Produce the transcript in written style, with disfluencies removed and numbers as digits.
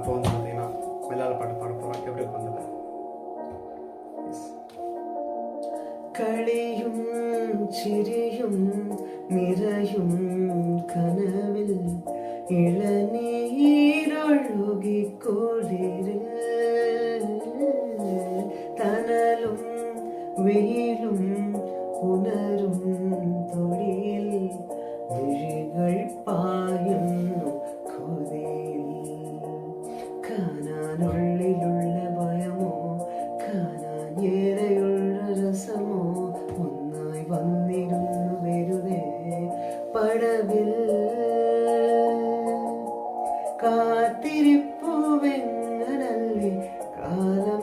அப்போ வந்து பார்த்தீங்கன்னா மலையாள பாட்டு பாட போகிறோம். எப்படி பண்ணுது? കളിയും ചിരിയും നിറയും കനവിൽ ഇളനീരൊഴുകിക്കൊളിരിൽ തണലും വെയിലും ഉണരും തൊടിയിൽ വിഴികൾ പായുന്നു കൊതിയിൽ കാണാനുള്ളിലുള്ള ഭയമോ കാണാൻ ഏറെയുള്ള രസമോ ഒന്നായി വന്നിരുന്നു വെറുതെ പടവിൽ കാത്തിരിപ്പുവെങ്ങനല്ലേ കാലം